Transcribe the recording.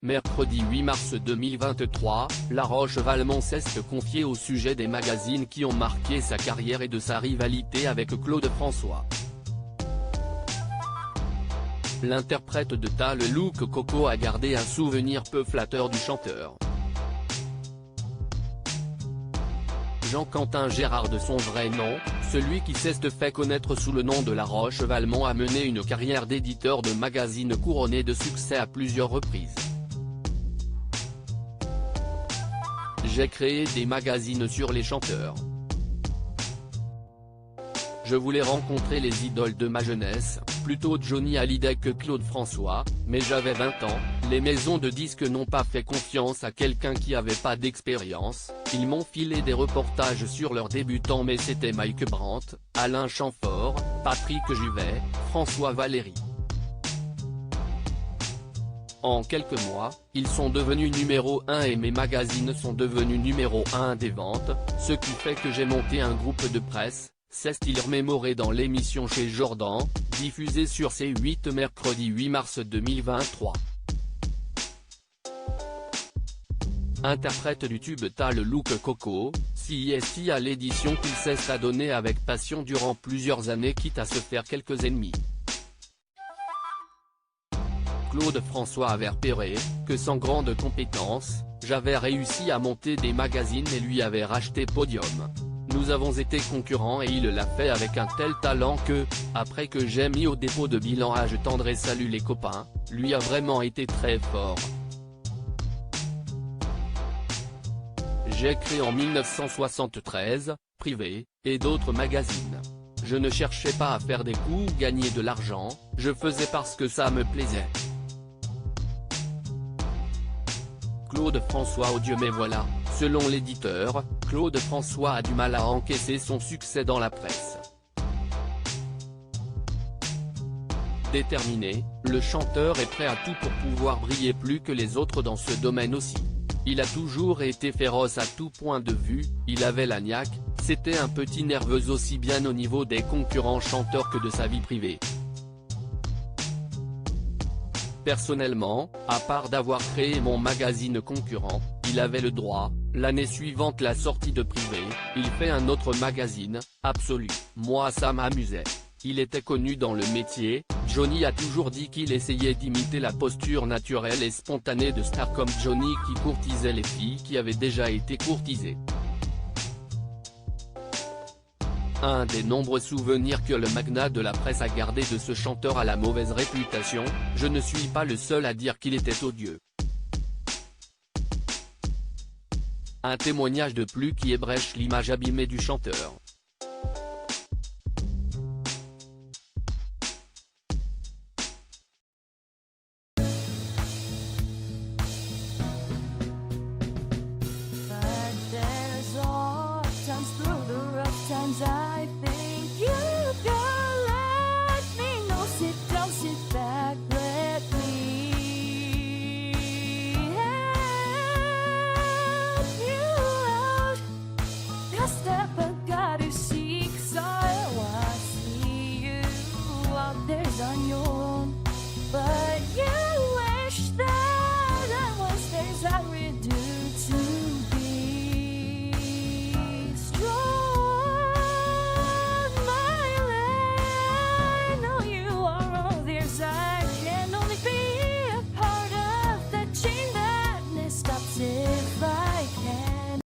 Mercredi 8 mars 2023, La Roche-Valmont s'est confiée au sujet des magazines qui ont marqué sa carrière et de sa rivalité avec Claude François. L'interprète de Ta le look Coco a gardé un souvenir peu flatteur du chanteur. Jean-Quentin Gérard de son vrai nom, celui qui s'est fait connaître sous le nom de La Roche-Valmont a mené une carrière d'éditeur de magazines couronnée de succès à plusieurs reprises. J'ai créé des magazines sur les chanteurs. Je voulais rencontrer les idoles de ma jeunesse, plutôt Johnny Hallyday que Claude François, mais j'avais 20 ans, les maisons de disques n'ont pas fait confiance à quelqu'un qui avait pas d'expérience, ils m'ont filé des reportages sur leurs débutants mais c'était Mike Brandt, Alain Chamfort, Patrick Juvet, François Valéry. En quelques mois, ils sont devenus numéro 1 et mes magazines sont devenus numéro 1 des ventes, ce qui fait que j'ai monté un groupe de presse, s'est-il remémoré dans l'émission Chez Jordan, diffusée sur C8 mercredi 8 mars 2023. Interprète du tube Ta le look Coco, CSI à l'édition qu'il s'est adonné avec passion durant plusieurs années quitte à se faire quelques ennemis. Claude François avait repéré, que sans grande compétence, j'avais réussi à monter des magazines et lui avait racheté Podium. Nous avons été concurrents et il l'a fait avec un tel talent que, après que j'ai mis au dépôt de bilan Je tendrai salut les copains, lui a vraiment été très fort. J'ai créé en 1973, Privé, et d'autres magazines. Je ne cherchais pas à faire des coups ou gagner de l'argent, je faisais parce que ça me plaisait. Claude François odieux mais voilà, selon l'éditeur, Claude François a du mal à encaisser son succès dans la presse. Déterminé, le chanteur est prêt à tout pour pouvoir briller plus que les autres dans ce domaine aussi. Il a toujours été féroce à tout point de vue, il avait la niaque, c'était un petit nerveux aussi bien au niveau des concurrents chanteurs que de sa vie privée. Personnellement, à part d'avoir créé mon magazine concurrent, il avait le droit, l'année suivante la sortie de Privé, il fait un autre magazine, Absolu, moi ça m'amusait. Il était connu dans le métier, Johnny a toujours dit qu'il essayait d'imiter la posture naturelle et spontanée de stars comme Johnny qui courtisait les filles qui avaient déjà été courtisées. Un des nombreux souvenirs que le magnat de la presse a gardé de ce chanteur à la mauvaise réputation, je ne suis pas le seul à dire qu'il était odieux. Un témoignage de plus qui ébrèche l'image abîmée du chanteur. Times